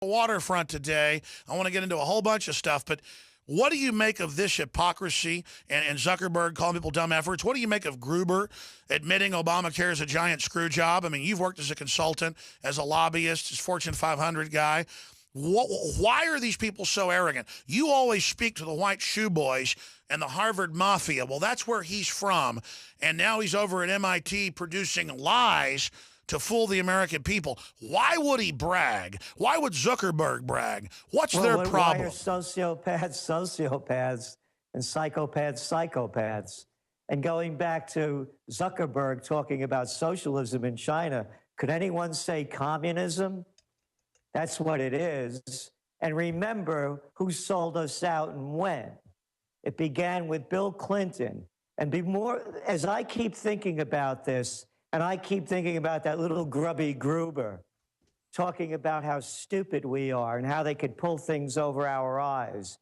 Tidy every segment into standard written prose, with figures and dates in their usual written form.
Waterfront today. I want to get into a whole bunch of stuff, but what do you make of this hypocrisy and Zuckerberg calling people dumb efforts? What do you make of Gruber admitting Obamacare is a giant screw job? I mean, you've worked as a consultant, as a lobbyist, as Fortune 500 guy. Why are these people so arrogant? You always speak to the white shoe boys and the Harvard Mafia. Well, that's where he's from. And now he's over at MIT producing lies to fool the American people. Why would he brag? Why would Zuckerberg brag? What's their problem? Why are sociopaths sociopaths and psychopaths psychopaths? And going back to Zuckerberg talking about socialism in China, could anyone say communism? That's what it is. And remember who sold us out and when. It began with Bill Clinton. And as I keep thinking about this, and I keep thinking about that little grubby Gruber talking about how stupid we are and how they could pull things over our eyes.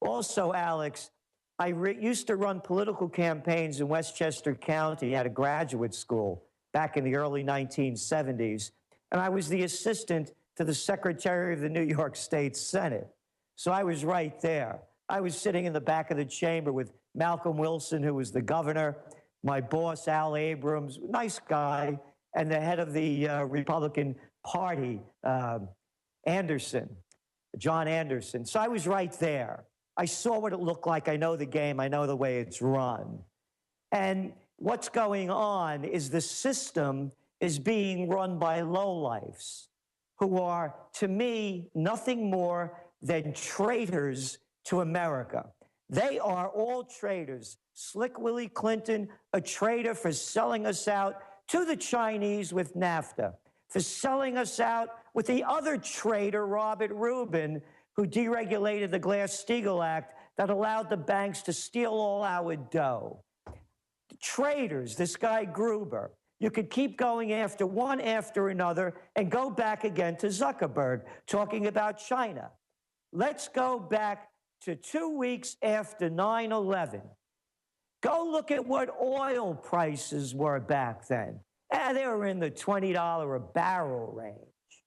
Also, Alex, I used to run political campaigns in Westchester County at a graduate school back in the early 1970s. And I was the assistant to the Secretary of the New York State Senate. So I was right there. I was sitting in the back of the chamber with Malcolm Wilson, who was the governor, my boss, Al Abrams, nice guy, and the head of the Republican Party, Anderson, John Anderson. So I was right there. I saw what it looked like. I know the game. I know the way it's run. And what's going on is the system is being run by lowlifes who are, to me, nothing more than traitors to America. They are all traitors. Slick Willie Clinton, a traitor for selling us out to the Chinese with NAFTA, for selling us out with the other traitor, Robert Rubin, who deregulated the Glass-Steagall Act that allowed the banks to steal all our dough. Traitors, this guy Gruber. You could keep going after one after another and go back again to Zuckerberg, talking about China. Let's go back to 2 weeks after 9/11. Go look at what oil prices were back then. They were in the $20 a barrel range.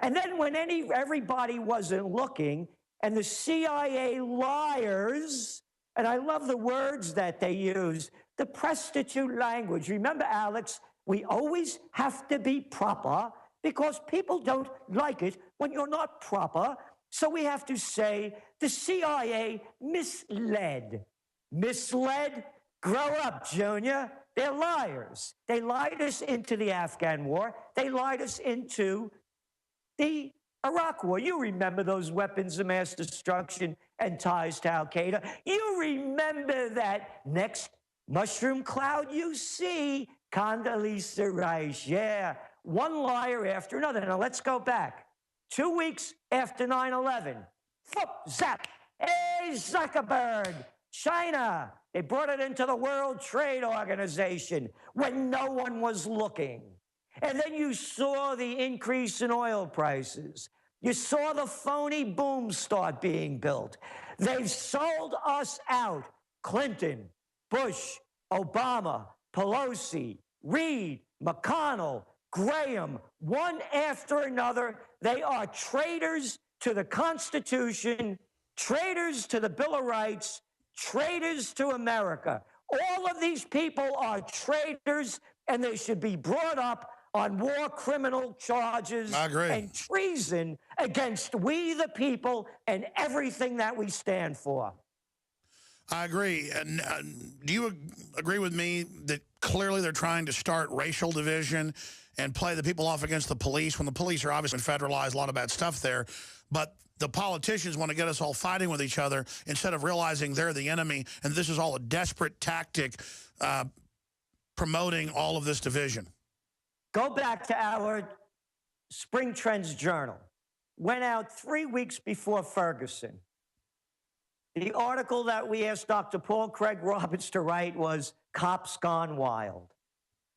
And then when everybody wasn't looking, and the CIA liars, and I love the words that they use, the prostitute language. Remember, Alex, we always have to be proper because people don't like it when you're not proper. So we have to say the CIA misled. Misled? Grow up, Junior. They're liars. They lied us into the Afghan war. They lied us into the Iraq war. You remember those weapons of mass destruction and ties to Al-Qaeda. You remember that next mushroom cloud you see, Condoleezza Rice. Yeah, one liar after another. Now let's go back. 2 weeks after 9/11. Flip, zap. Hey, Zuckerberg. China. They brought it into the World Trade Organization when no one was looking. And then you saw the increase in oil prices. You saw the phony boom start being built. They've sold us out. Clinton, Bush, Obama, Pelosi, Reid, McConnell, Graham, one after another. They are traitors to the Constitution, traitors to the Bill of Rights, traitors to America. All of these people are traitors, and they should be brought up on war criminal charges and treason against we the people and everything that we stand for. I agree. And do you agree with me that clearly they're trying to start racial division and play the people off against the police when the police are obviously federalized, a lot of bad stuff there, but the politicians want to get us all fighting with each other instead of realizing they're the enemy, and this is all a desperate tactic promoting all of this division. Go back to our Spring Trends Journal. Went out 3 weeks before Ferguson. The article that we asked Dr. Paul Craig Roberts to write was Cops Gone Wild.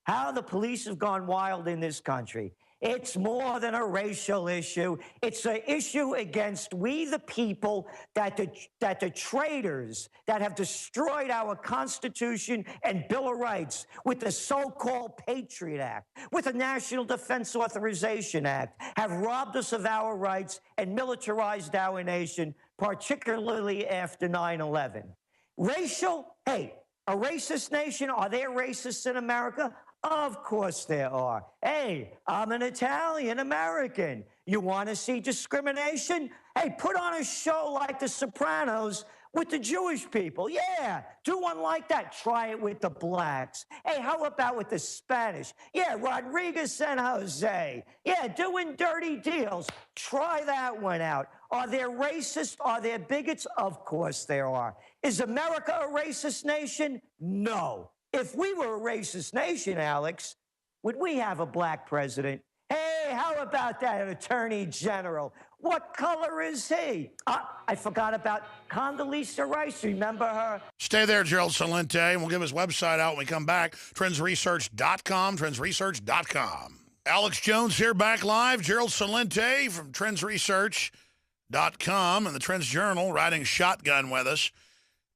How the police have gone wild in this country. It's more than a racial issue. It's an issue against we the people, that the traitors that have destroyed our Constitution and Bill of Rights with the so-called Patriot Act, with the National Defense Authorization Act, have robbed us of our rights and militarized our nation, particularly after 9/11. Racial? Hey, a racist nation? Are there racists in America? Of course there are. Hey, I'm an Italian American. You want to see discrimination? Hey, put on a show like The Sopranos with the Jewish people. Yeah, do one like that. Try it with the blacks. Hey, how about with the Spanish? Yeah, Rodriguez and Jose. Yeah, doing dirty deals. Try that one out. Are there racists? Are there bigots? Of course there are. Is America a racist nation? No. If we were a racist nation, Alex, would we have a black president? Hey, how about that attorney general? What color is he? I forgot about Condoleezza Rice. Remember her? Stay there, Gerald Celente, and we'll give his website out when we come back. Trendsresearch.com, trendsresearch.com. Alex Jones here, back live. Gerald Celente from trendsresearch.com and the Trends Journal riding shotgun with us.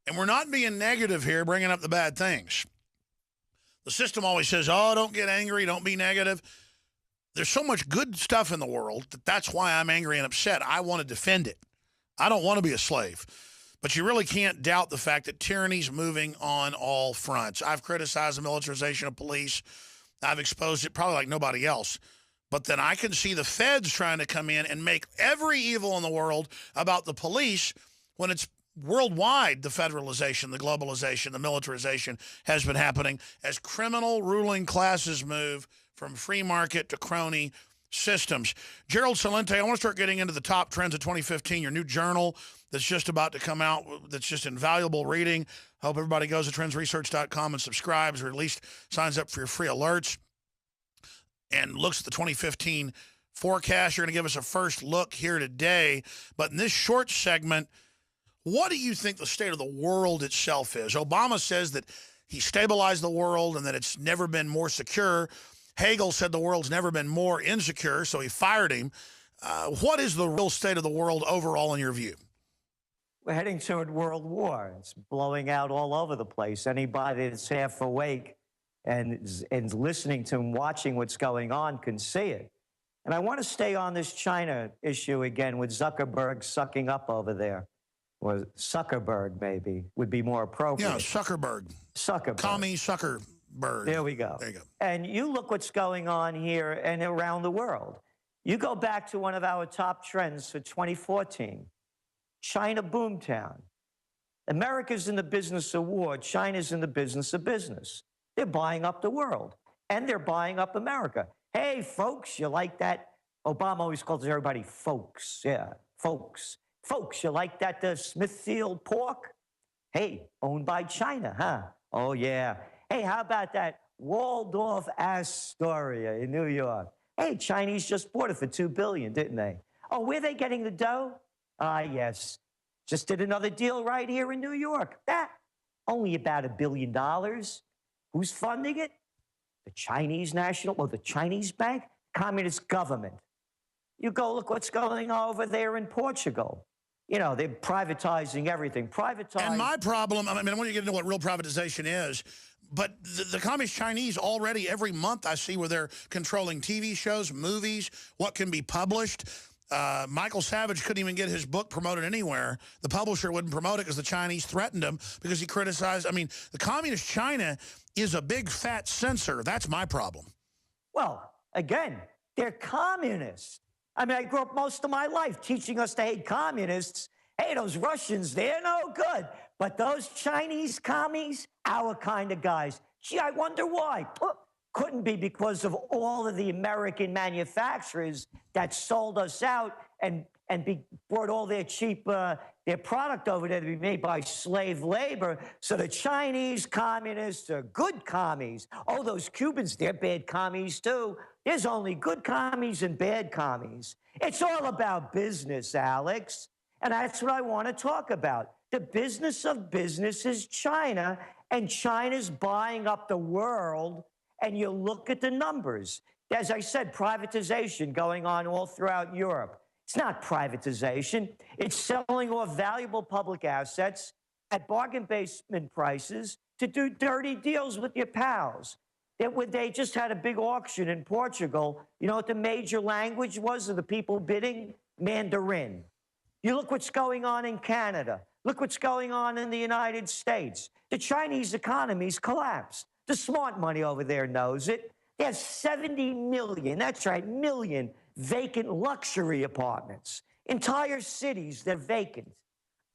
And we're not being negative here, bringing up the bad things. The system always says, oh, don't get angry, don't be negative. There's so much good stuff in the world that's why I'm angry and upset. I want to defend it. I don't want to be a slave. But you really can't doubt the fact that tyranny's moving on all fronts. I've criticized the militarization of police. I've exposed it probably like nobody else. But then I can see the feds trying to come in and make every evil in the world about the police when it's worldwide. The federalization, the globalization, the militarization has been happening as criminal ruling classes move from free market to crony systems. Gerald Celente, I want to start getting into the top trends of 2015, your new journal that's just about to come out, that's just invaluable reading. I hope everybody goes to trendsresearch.com and subscribes, or at least signs up for your free alerts and looks at the 2015 forecast. You're going to give us a first look here today. But in this short segment, what do you think the state of the world itself is? Obama says that he stabilized the world and that it's never been more secure. Hagel said the world's never been more insecure, so he fired him. What is the real state of the world overall in your view? We're heading toward world war. It's blowing out all over the place. Anybody that's half awake and listening to and watching what's going on can see it. And I want to stay on this China issue again with Zuckerberg sucking up over there. Or Zuckerberg, maybe, would be more appropriate. Yeah, Zuckerberg. Zuckerberg. Commie Zuckerberg. There we go. There you go. And you look what's going on here and around the world. You go back to one of our top trends for 2014, China Boomtown. America's in the business of war. China's in the business of business. They're buying up the world, and they're buying up America. Hey, folks, you like that? Obama always calls everybody folks. Yeah, folks. Folks, you like that Smithfield pork? Hey, owned by China, huh? Oh, yeah. Hey, how about that Waldorf Astoria in New York? Hey, Chinese just bought it for $2 billion, didn't they? Oh, where are they getting the dough? Yes. Just did another deal right here in New York. Only about $1 billion. Who's funding it? The Chinese the Chinese bank? Communist government. You go look what's going on over there in Portugal. You know, they're privatizing everything. And my problem, I want to get into what real privatization is, but the Communist Chinese already every month I see where they're controlling TV shows, movies, what can be published. Michael Savage couldn't even get his book promoted anywhere. The publisher wouldn't promote it because the Chinese threatened him because he criticized. The Communist China is a big fat censor. That's my problem. Well, again, they're communists. I grew up most of my life teaching us to hate communists. Hey, those Russians, they're no good. But those Chinese commies, our kind of guys. Gee, I wonder why. Couldn't be because of all of the American manufacturers that sold us out and brought all their cheap their product over there to be made by slave labor. So the Chinese communists are good commies. Oh, those Cubans, they're bad commies too. There's only good commies and bad commies. It's all about business, Alex. And that's what I want to talk about. The business of business is China, and China's buying up the world. And you look at the numbers. As I said, privatization going on all throughout Europe. It's not privatization. It's selling off valuable public assets at bargain basement prices to do dirty deals with your pals. They just had a big auction in Portugal. You know what the major language was of the people bidding? Mandarin. You look what's going on in Canada. Look what's going on in the United States. The Chinese economy's collapsed. The smart money over there knows it. They have 70 million, that's right, million vacant luxury apartments. Entire cities, they're vacant.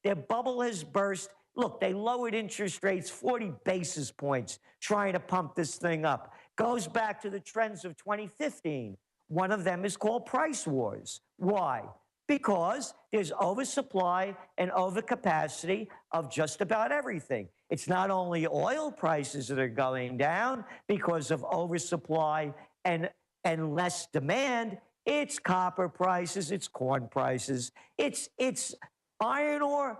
Their bubble has burst. Look, they lowered interest rates 40 basis points trying to pump this thing up. Goes back to the trends of 2015. One of them is called price wars. Why? Because there's oversupply and overcapacity of just about everything. It's not only oil prices that are going down because of oversupply and less demand. It's copper prices, it's corn prices, it's iron ore.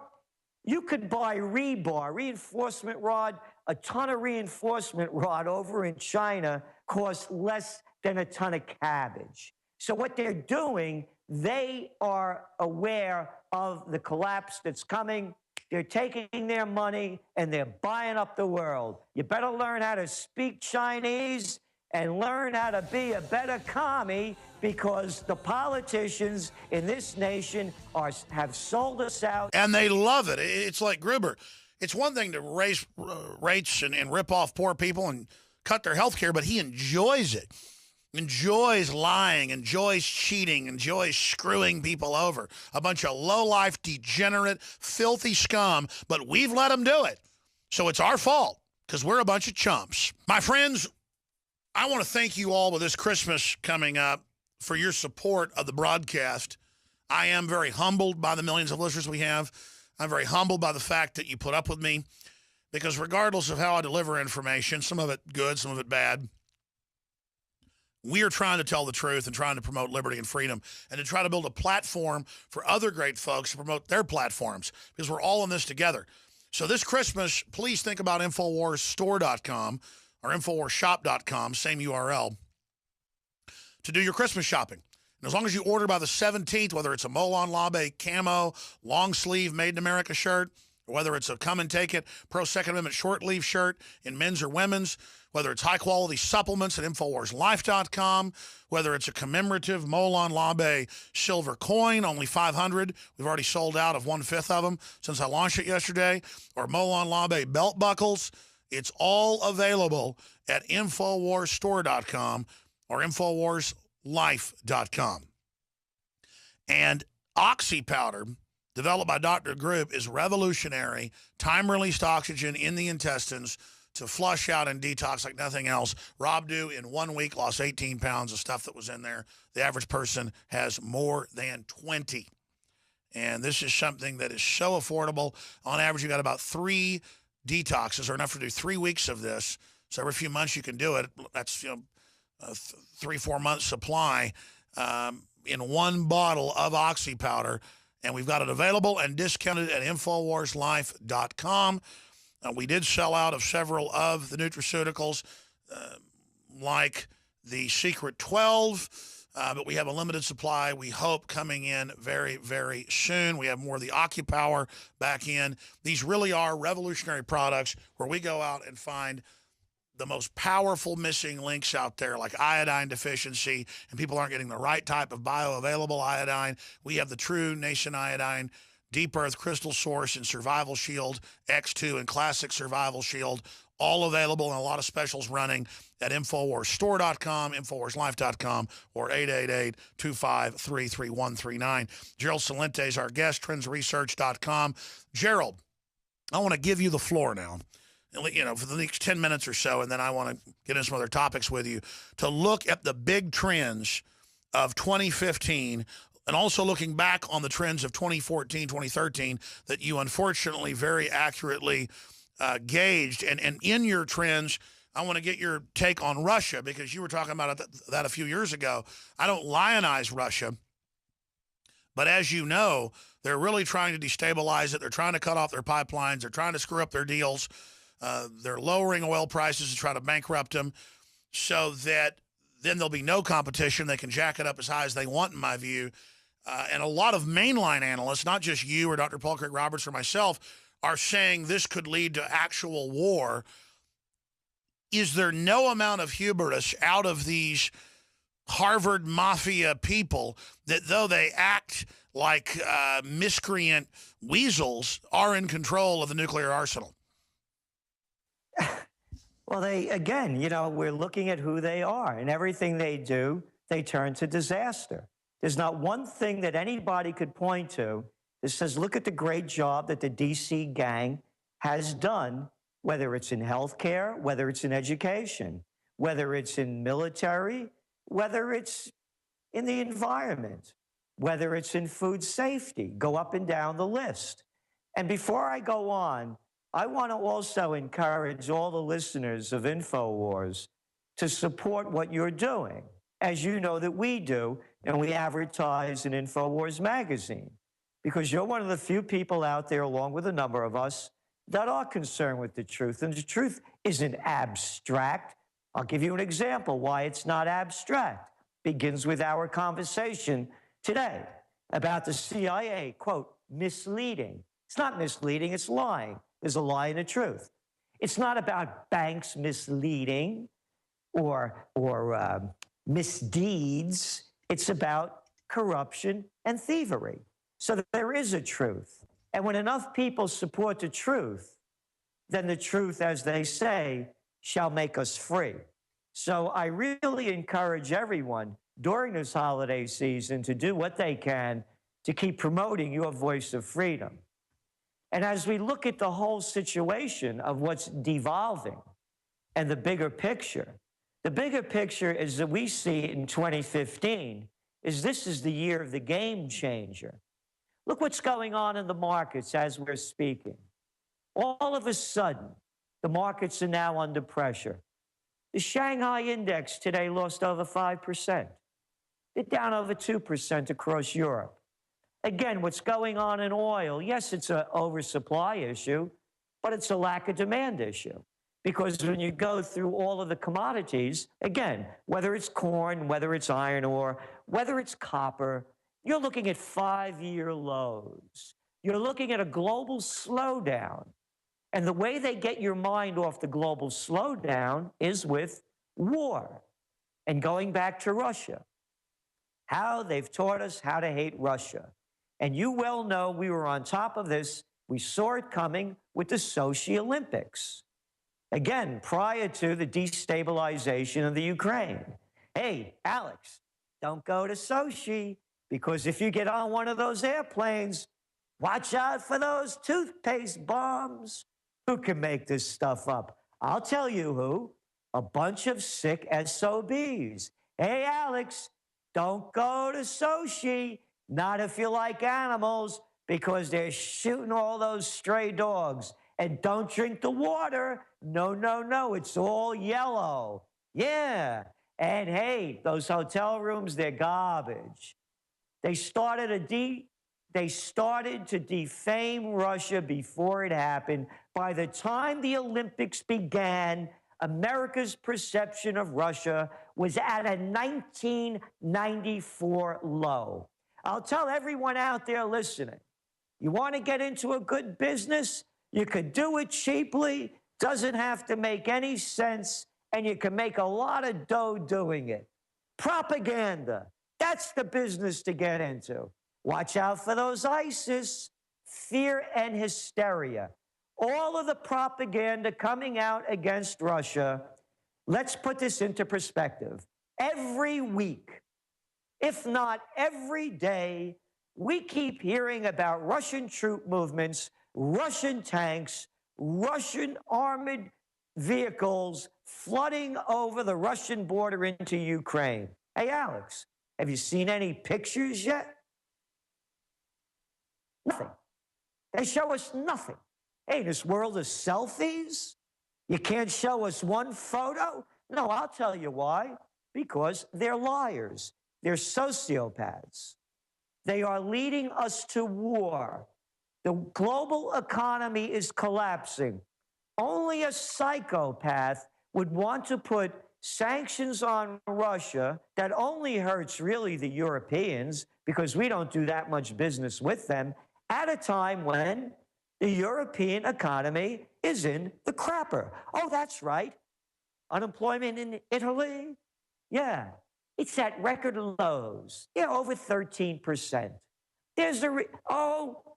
You could buy rebar, reinforcement rod. A ton of reinforcement rod over in China costs less than a ton of cabbage. So what they're doing, they are aware of the collapse that's coming. They're taking their money and they're buying up the world. You better learn how to speak Chinese and learn how to be a better commie, because the politicians in this nation have sold us out. And they love it. It's like Gruber. It's one thing to raise rates and rip off poor people and cut their health care, but he enjoys it. Enjoys lying, enjoys cheating, enjoys screwing people over. A bunch of low-life, degenerate, filthy scum, but we've let them do it. So it's our fault, because we're a bunch of chumps. My friends, I want to thank you all with this Christmas coming up for your support of the broadcast. I am very humbled by the millions of listeners we have. I'm very humbled by the fact that you put up with me, because regardless of how I deliver information, some of it good, some of it bad, we are trying to tell the truth and trying to promote liberty and freedom, and to try to build a platform for other great folks to promote their platforms, because we're all in this together. So this Christmas, please think about InfoWarsStore.com or InfoWarsShop.com, same URL, to do your Christmas shopping. And as long as you order by the 17th, whether it's a Molon Labe camo, long sleeve, made in America shirt, or whether it's a come and take it pro Second Amendment short sleeve shirt in men's or women's, whether it's high quality supplements at InfoWarsLife.com, whether it's a commemorative Molon Labe silver coin, only 500. We've already sold out of 1/5 of them since I launched it yesterday, or Molon Labe belt buckles. It's all available at InfoWarsStore.com or InfoWarsLife.com. And Oxy powder, developed by Dr. Group, is revolutionary, time-released oxygen in the intestines to flush out and detox like nothing else. Rob Dew, in 1 week, lost 18 pounds of stuff that was in there. The average person has more than 20. And this is something that is so affordable. On average, you got about 3 detoxes, or enough to do 3 weeks of this. So every few months you can do it. That's 3-4 months supply in one bottle of Oxy powder. And we've got it available and discounted at InfoWarsLife.com. We did sell out of several of the nutraceuticals, like the Secret 12, but we have a limited supply, we hope, coming in very, very soon. We have more of the AccuPower back in. These really are revolutionary products where we go out and find the most powerful missing links out there, like iodine deficiency, and people aren't getting the right type of bioavailable iodine. We have the true Nation Iodine Deep Earth Crystal Source and Survival Shield X2 and Classic Survival Shield, all available, and a lot of specials running at InfoWarsStore.com, InfoWarsLife.com, or 888-253-3139. Gerald Celente is our guest, TrendsResearch.com. Gerald, I want to give you the floor now, for the next 10 minutes or so, and then I want to get into some other topics with you, to look at the big trends of 2015, and also looking back on the trends of 2014, 2013 that you unfortunately very accurately gauged. And in your trends, I want to get your take on Russia, because you were talking about that a few years ago. I don't lionize Russia, but as you know, they're really trying to destabilize it. They're trying to cut off their pipelines. They're trying to screw up their deals. They're lowering oil prices to try to bankrupt them, so that then there'll be no competition. They can jack it up as high as they want, in my view. And a lot of mainline analysts, not just you or Dr. Paul Craig Roberts or myself, are saying this could lead to actual war. Is there no amount of hubris out of these Harvard mafia people that, though they act like miscreant weasels, are in control of the nuclear arsenal? Well, again, we're looking at who they are, and everything they do, they turn to disaster. There's not one thing that anybody could point to that says, look at the great job that the DC gang has done, whether it's in healthcare, whether it's in education, whether it's in military, whether it's in the environment, whether it's in food safety. Go up and down the list. And before I go on, I want to also encourage all the listeners of InfoWars to support what you're doing, as you know that we do, and we advertise in InfoWars magazine, because you're one of the few people out there, along with a number of us, that are concerned with the truth. And the truth isn't abstract. I'll give you an example why it's not abstract. Begins with our conversation today about the CIA, quote, misleading. It's not misleading, it's lying. There's a lie and a truth. It's not about banks misleading or misdeeds. It's about corruption and thievery. So that there is a truth. And when enough people support the truth, then the truth, as they say, shall make us free. So I really encourage everyone during this holiday season to do what they can to keep promoting your voice of freedom. And as we look at the whole situation of what's devolving and the bigger picture is that we see in 2015 is this is the year of the game changer. Look what's going on in the markets as we're speaking. All of a sudden, the markets are now under pressure. The Shanghai index today lost over 5%. They're down over 2% across Europe. Again, what's going on in oil? Yes, it's an oversupply issue, but it's a lack of demand issue. Because when you go through all of the commodities, again, whether it's corn, whether it's iron ore, whether it's copper, you're looking at 5-year lows. You're looking at a global slowdown. And the way they get your mind off the global slowdown is with war. And going back to Russia, how they've taught us how to hate Russia. And you well know we were on top of this. We saw it coming with the Sochi Olympics. Again, prior to the destabilization of the Ukraine. Hey, Alex, don't go to Sochi, because if you get on one of those airplanes, watch out for those toothpaste bombs. Who can make this stuff up? I'll tell you who. A bunch of sick SOBs. Hey, Alex, don't go to Sochi. Not if you like animals, because they're shooting all those stray dogs. And don't drink the water. No, no, no. It's all yellow. Yeah. And hey, those hotel rooms, they're garbage. They started to defame Russia before it happened. By the time the Olympics began, America's perception of Russia was at a 1994 low. I'll tell everyone out there listening, you want to get into a good business? You could do it cheaply, doesn't have to make any sense, and you can make a lot of dough doing it. Propaganda, that's the business to get into. Watch out for those ISIS, fear and hysteria. All of the propaganda coming out against Russia, let's put this into perspective. Every week, if not every day, we keep hearing about Russian troop movements, Russian tanks, Russian armored vehicles flooding over the Russian border into Ukraine. Hey, Alex, have you seen any pictures yet? Nothing. They show us nothing. Hey, this world of selfies? You can't show us one photo? No, I'll tell you why. Because they're liars. They're sociopaths. They are leading us to war. The global economy is collapsing. Only a psychopath would want to put sanctions on Russia that only hurts really the Europeans because we don't do that much business with them at a time when the European economy is in the crapper. Oh, that's right. Unemployment in Italy, yeah, it's at record lows. Yeah, over 13%. There's a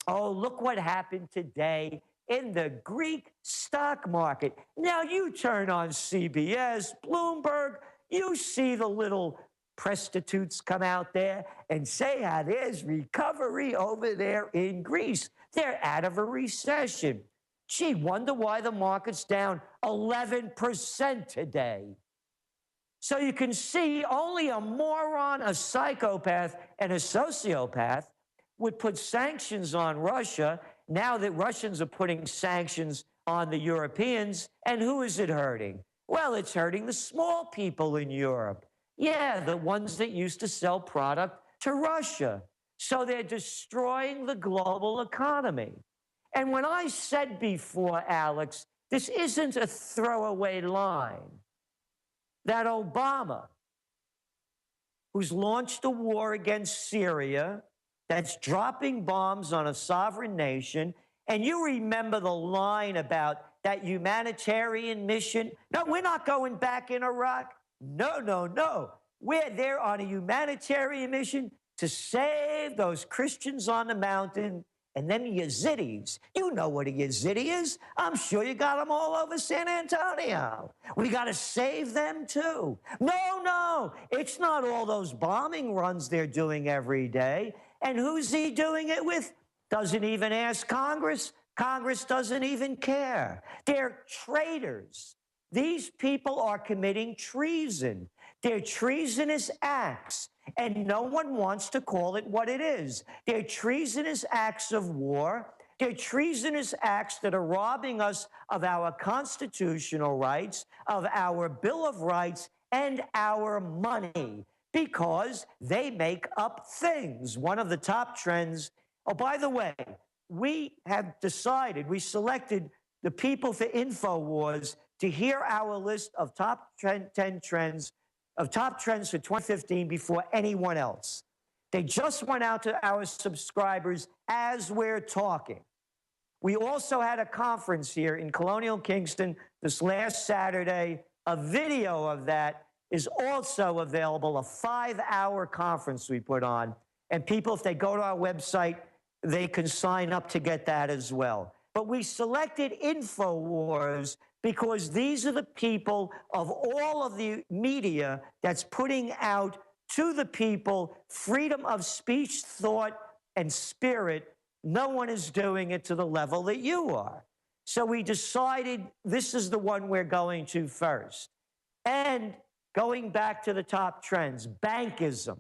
look what happened today in the Greek stock market. Now you turn on CBS, Bloomberg, you see the little prostitutes come out there and say how there's recovery over there in Greece. They're out of a recession. Gee, wonder why the market's down 11% today. So you can see only a moron, a psychopath, and a sociopath would put sanctions on Russia now that Russians are putting sanctions on the Europeans. And who is it hurting? Well, it's hurting the small people in Europe. Yeah, the ones that used to sell product to Russia. So they're destroying the global economy. And when I said before, Alex, this isn't a throwaway line, that Obama, who's launched a war against Syria, that's dropping bombs on a sovereign nation, and you remember the line about that humanitarian mission? No, we're not going back in Iraq. No. We're there on a humanitarian mission to save those Christians on the mountain and them Yazidis. You know what a Yazidi is. I'm sure you got them all over San Antonio. We got to save them too. No. It's not all those bombing runs they're doing every day. And who's he doing it with? Doesn't even ask Congress. Congress doesn't even care. They're traitors. These people are committing treason. They're treasonous acts, and no one wants to call it what it is. They're treasonous acts of war. They're treasonous acts that are robbing us of our constitutional rights, of our Bill of Rights, and our money, because they make up things. One of the top trends, oh, by the way, we have decided, we selected the people for InfoWars to hear our list of top 10 trends, of top trends for 2015 before anyone else. They just went out to our subscribers as we're talking. We also had a conference here in Colonial Kingston this last Saturday. A video of that is also available, a 5-hour conference we put on. And people, if they go to our website, they can sign up to get that as well. But we selected InfoWars because these are the people of all of the media that's putting out to the people freedom of speech, thought, and spirit. No one is doing it to the level that you are. So we decided this is the one we're going to first. And going back to the top trends, bankism.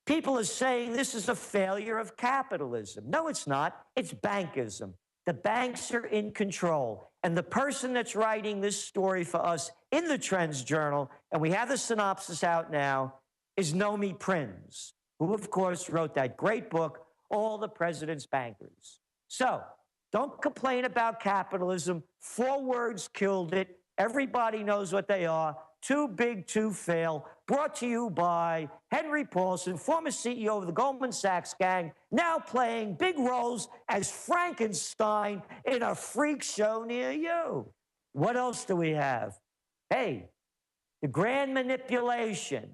People are saying this is a failure of capitalism. No, it's not. It's bankism. The banks are in control. And the person that's writing this story for us in the Trends Journal, and we have the synopsis out now, is Nomi Prinz, who, of course, wrote that great book, All the President's Bankers. So don't complain about capitalism. 4 words killed it. Everybody knows what they are. Too big to fail. Brought to you by Henry Paulson, former CEO of the Goldman Sachs gang, now playing big roles as Frankenstein in a freak show near you. What else do we have? Hey, the grand manipulation.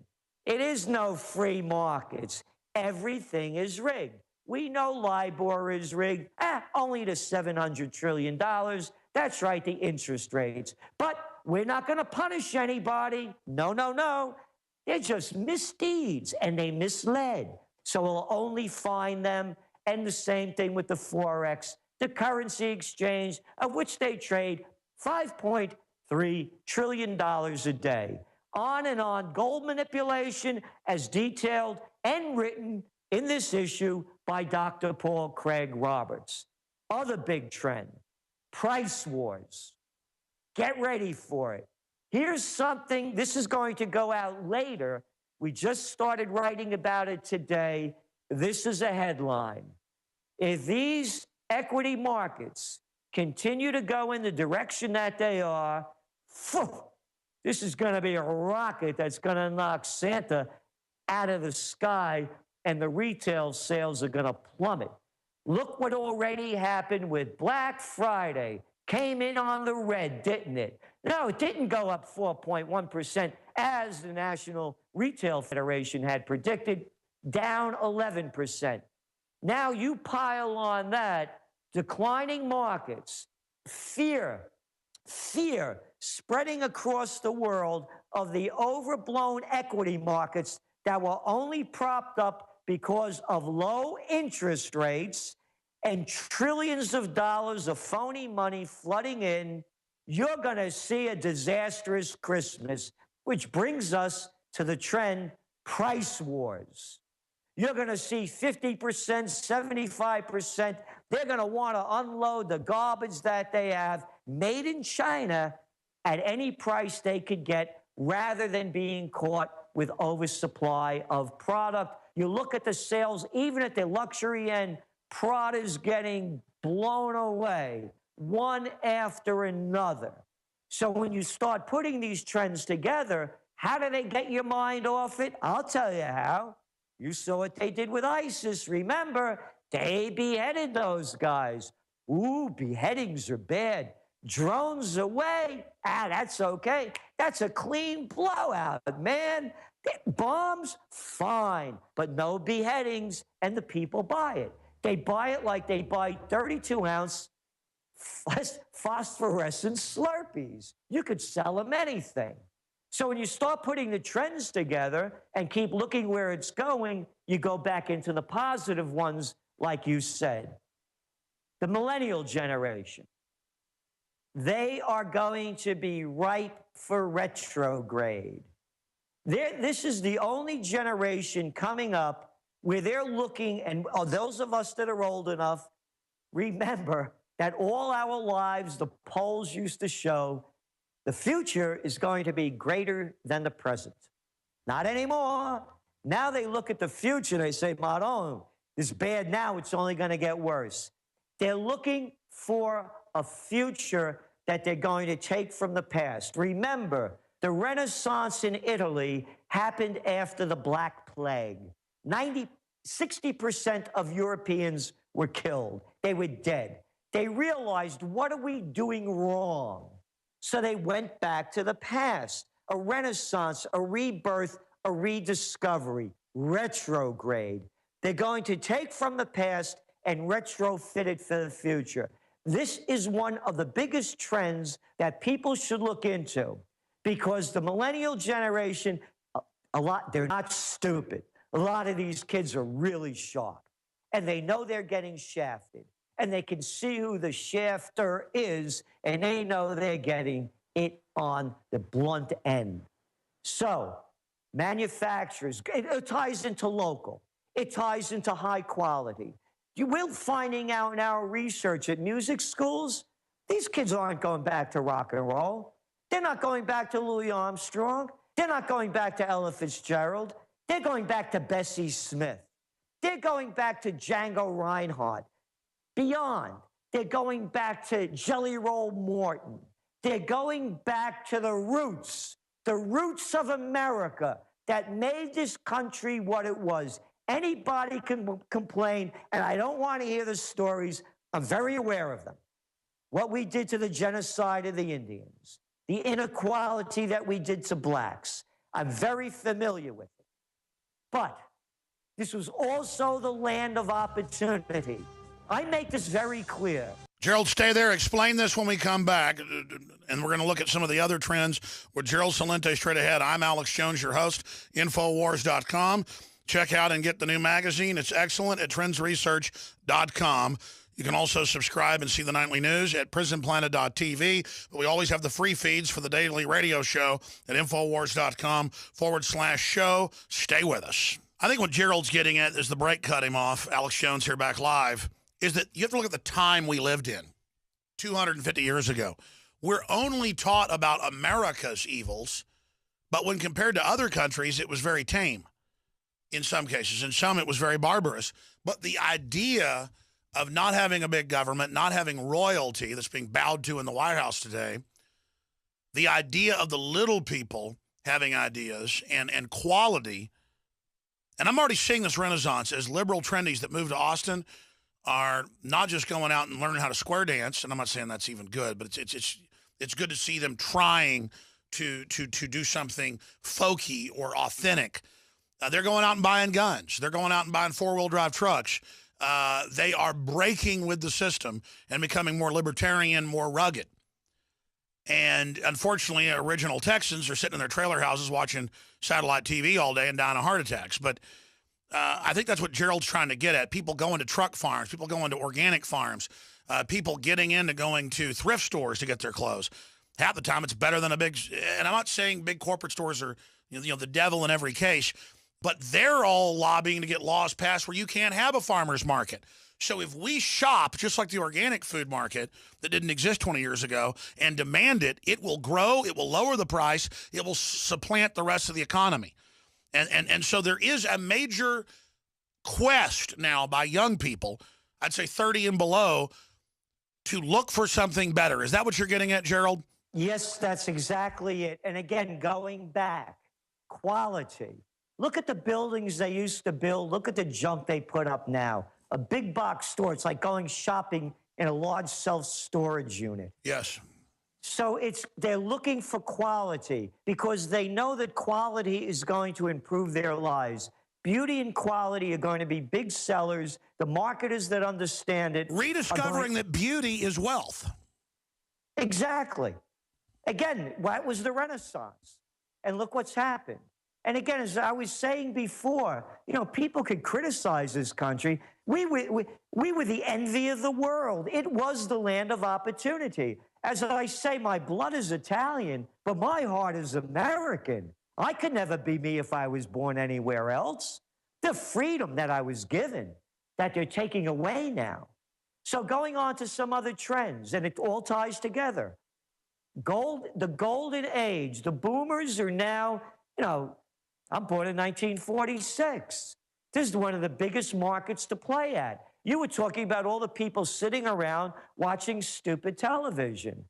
It is no free markets. Everything is rigged. We know LIBOR is rigged. Only to $700 trillion. That's right, the interest rates. But we're not going to punish anybody. No. They're just misdeeds, and they misled. So we'll only fine them. And the same thing with the Forex, the currency exchange, of which they trade $5.3 trillion a day. On and on. Gold manipulation, as detailed and written in this issue by Dr. Paul Craig Roberts. Other big trend, price wars. Get ready for it. Here's something, this is going to go out later. We just started writing about it today. This is a headline. If these equity markets continue to go in the direction that they are, This is going to be a rocket that's going to knock Santa out of the sky, and the retail sales are going to plummet. Look what already happened with Black Friday. Came in on the red, didn't it? No, it didn't go up 4.1% as the National Retail Federation had predicted, down 11%. Now you pile on that declining markets, fear spreading across the world of the overblown equity markets that were only propped up because of low interest rates and trillions of dollars of phony money flooding in. You're going to see a disastrous Christmas, which brings us to the trend price wars. You're going to see 50%, 75%. They're going to want to unload the garbage that they have made in China at any price they could get rather than being caught with oversupply of product. You look at the sales, even at the luxury end, Prada's getting blown away one after another. So when you start putting these trends together, how do they get your mind off it? I'll tell you how. You saw what they did with ISIS. Remember, they beheaded those guys. Ooh, beheadings are bad. Drones away. That's okay. That's a clean blowout, man. Bombs, fine, but no beheadings, and the people buy it. They buy it like they buy 32-ounce phosphorescent Slurpees. You could sell them anything. So when you start putting the trends together and keep looking where it's going, you go back into the positive ones, like you said. The millennial generation, they are going to be ripe for retrograde. This is the only generation coming up where they're looking, and those of us that are old enough, remember that all our lives, the polls used to show, the future is going to be greater than the present. Not anymore. Now they look at the future, they say, Maron, it's bad now, it's only going to get worse. They're looking for a future that they're going to take from the past. Remember, the Renaissance in Italy happened after the Black Plague. 60% of Europeans were killed. They were dead. They realized, what are we doing wrong? So they went back to the past. A renaissance, a rebirth, a rediscovery, retrograde. They're going to take from the past and retrofit it for the future. This is one of the biggest trends that people should look into, because the millennial generation, they're not stupid. A lot of these kids are really sharp, and they know they're getting shafted, and they can see who the shafter is, and they know they're getting it on the blunt end. So manufacturers, it ties into local. It ties into high quality. We're finding out in our research at music schools, these kids aren't going back to rock and roll. They're not going back to Louis Armstrong. They're not going back to Ella Fitzgerald. They're going back to Bessie Smith. They're going back to Django Reinhardt. Beyond, they're going back to Jelly Roll Morton. They're going back to the roots of America that made this country what it was. Anybody can complain, and I don't want to hear the stories. I'm very aware of them. What we did to the genocide of the Indians, the inequality that we did to blacks. I'm very familiar with it. But this was also the land of opportunity. I make this very clear. Gerald, stay there. Explain this when we come back. And we're going to look at some of the other trends with Gerald Celente straight ahead. I'm Alex Jones, your host, Infowars.com. Check out and get the new magazine. It's excellent at trendsresearch.com. You can also subscribe and see the nightly news at prisonplanet.tv. But we always have the free feeds for the daily radio show at Infowars.com/show. Stay with us. I think what Gerald's getting at, is the break cut him off, Alex Jones here back live, is that you have to look at the time we lived in 250 years ago. We're only taught about America's evils, but when compared to other countries, it was very tame in some cases. In some, it was very barbarous. But the idea of not having a big government, not having royalty that's being bowed to in the White House today, the idea of the little people having ideas and quality. And I'm already seeing this renaissance as liberal trendies that move to Austin are not just going out and learning how to square dance. And I'm not saying that's even good, but it's good to see them trying to do something folky or authentic. They're going out and buying guns. They're going out and buying four-wheel drive trucks. They are breaking with the system and becoming more libertarian, more rugged. And unfortunately, original Texans are sitting in their trailer houses watching satellite TV all day and dying of heart attacks. But I think that's what Gerald's trying to get at. People going to truck farms, people going to organic farms, people getting into going to thrift stores to get their clothes. Half the time, it's better than a big. And I'm not saying big corporate stores are the devil in every case, but they're all lobbying to get laws passed where you can't have a farmer's market. So if we shop, just like the organic food market that didn't exist 20 years ago, and demand it, it will grow, it will lower the price, it will supplant the rest of the economy. And so there is a major quest now by young people, I'd say 30 and below, to look for something better. Is that what you're getting at, Gerald? Yes, that's exactly it. And again, going back, quality. Look at the buildings they used to build. Look at the junk they put up now. A big box store, it's like going shopping in a large self-storage unit. Yes. So they're looking for quality because they know that quality is going to improve their lives. Beauty and quality are going to be big sellers. The marketers that understand it. Rediscovering that beauty is wealth. Exactly. Again, that was the Renaissance. And look what's happened. And again, as I was saying before, people could criticize this country. We were the envy of the world. It was the land of opportunity. As I say, my blood is Italian, but my heart is American. I could never be me if I was born anywhere else. The freedom that I was given, that they're taking away now. So going on to some other trends, and it all ties together. The golden age, the boomers are now, I'm born in 1946. This is one of the biggest markets to play at. You were talking about all the people sitting around watching stupid television.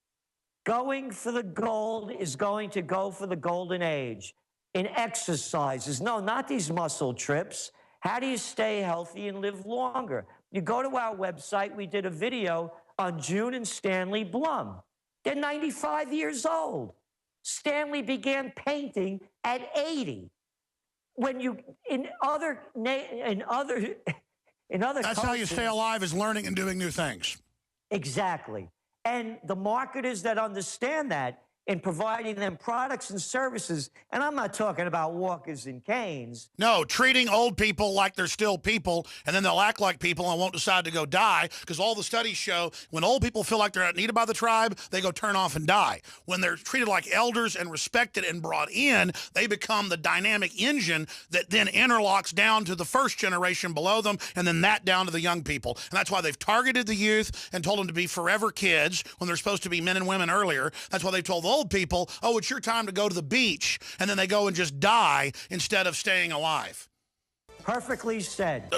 Going for the gold is going to go for the golden age. In exercises, no, not these muscle trips. How do you stay healthy and live longer? You go to our website. We did a video on June and Stanley Blum. They're 95 years old. Stanley began painting at 80. When you in other That's cultures, how you stay alive, is learning and doing new things. Exactly. And the marketers that understand that in providing them products and services, and I'm not talking about walkers and canes. No, treating old people like they're still people, and then they'll act like people and won't decide to go die, because all the studies show when old people feel like they're not needed by the tribe, they go turn off and die. When they're treated like elders and respected and brought in, they become the dynamic engine that then interlocks down to the first generation below them, and then that down to the young people. And that's why they've targeted the youth and told them to be forever kids when they're supposed to be men and women earlier. That's why they've told the old people, oh, it's your time to go to the beach, and then they go and just die instead of staying alive. Perfectly said.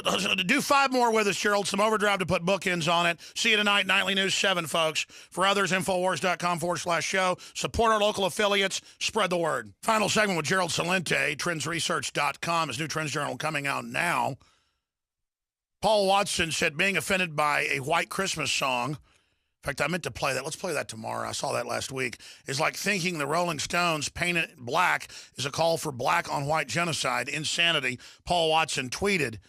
Do 5 more with us, Gerald. Some overdrive to put bookends on it. See you tonight, Nightly News 7, folks. For others, Infowars.com/show. Support our local affiliates. Spread the word. Final segment with Gerald Celente, TrendsResearch.com. His new Trends Journal coming out now. Paul Watson said being offended by a white Christmas song, in fact, I meant to play that. Let's play that tomorrow. I saw that last week. Is like thinking the Rolling Stones painted black is a call for black on white genocide. Insanity. Paul Watson tweeted.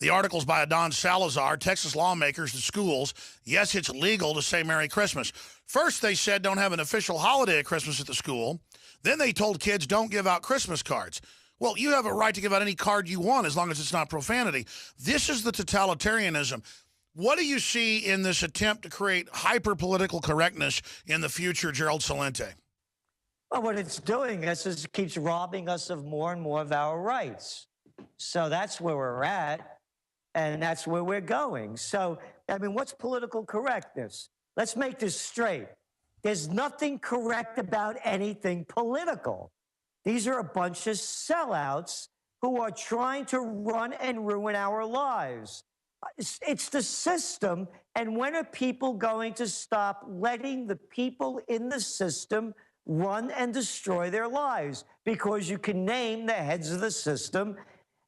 The article's by Adon Salazar. Texas lawmakers to schools. Yes, it's legal to say Merry Christmas. First, they said don't have an official holiday at Christmas at the school. Then they told kids don't give out Christmas cards. Well, you have a right to give out any card you want as long as it's not profanity. This is the totalitarianism. What do you see in this attempt to create hyper-political correctness in the future, Gerald Celente? Well, what it's doing is it keeps robbing us of more and more of our rights. So that's where we're at, and that's where we're going. So, what's political correctness? Let's make this straight. There's nothing correct about anything political. These are a bunch of sellouts who are trying to run and ruin our lives. It's the system, and when are people going to stop letting the people in the system run and destroy their lives because you can name the heads of the system.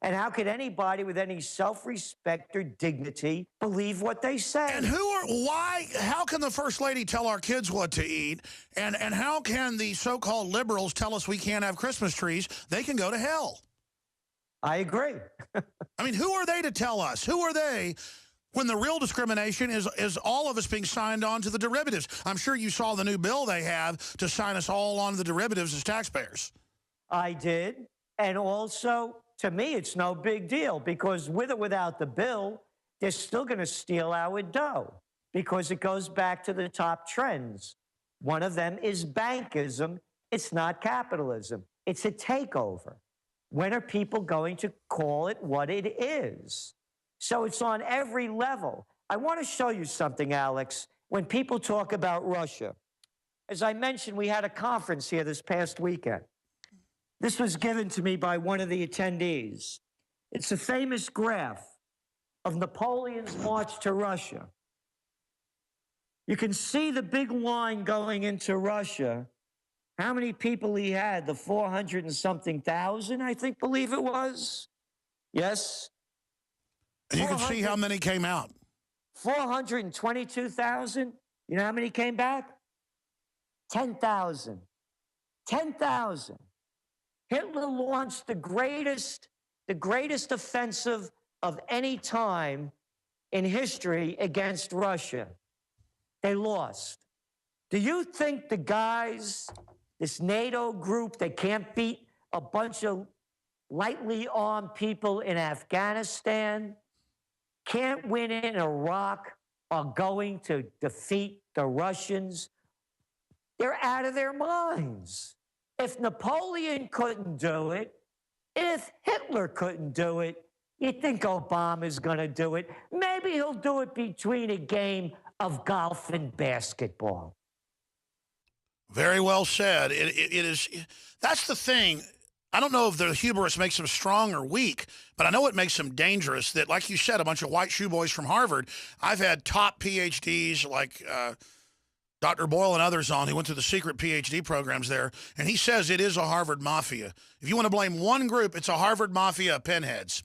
And how could anybody with any self-respect or dignity believe what they say? And how can the First Lady tell our kids what to eat? And how can the so-called liberals tell us we can't have Christmas trees? They can go to hell. I agree. I mean, who are they to tell us? Who are they when the real discrimination is all of us being signed on to the derivatives? I'm sure you saw the new bill they have to sign us all on the derivatives as taxpayers. I did. And also, to me, it's no big deal because with or without the bill, they're still going to steal our dough because it goes back to the top trends. One of them is bankism. It's not capitalism. It's a takeover. When are people going to call it what it is? So it's on every level. I want to show you something, Alex. When people talk about Russia, as I mentioned, we had a conference here this past weekend. This was given to me by one of the attendees. It's a famous graph of Napoleon's march to Russia. You can see the big line going into Russia. How many people he had? The 400 and something thousand, I believe it was. Yes? And you can see how many came out. 422,000. You know how many came back? 10,000. 10,000. Hitler launched the greatest offensive of any time in history against Russia. They lost. Do you think the guys, this NATO group that can't beat a bunch of lightly armed people in Afghanistan, can't win in Iraq, are going to defeat the Russians? They're out of their minds. If Napoleon couldn't do it, if Hitler couldn't do it, you think Obama's going to do it? Maybe he'll do it between a game of golf and basketball. Very well said. It is. That's the thing. I don't know if the hubris makes them strong or weak, but I know it makes them dangerous. That, like you said, a bunch of white shoe boys from Harvard. I've had top PhDs like Dr. Boyle and others on who went through the secret PhD programs there, and he says it is a Harvard mafia. If you want to blame one group, it's a Harvard mafia of pinheads.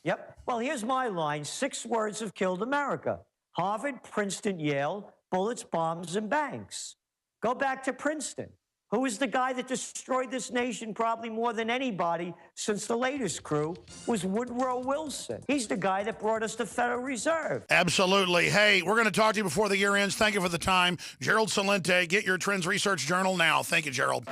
Yep. Well, here's my line. 6 words have killed America. Harvard, Princeton, Yale, bullets, bombs, and banks. Go back to Princeton. Who is the guy that destroyed this nation probably more than anybody since the latest crew was Woodrow Wilson. He's the guy that brought us the Federal Reserve. Absolutely. Hey, we're going to talk to you before the year ends. Thank you for the time. Gerald Celente, get your Trends Research Journal now. Thank you, Gerald.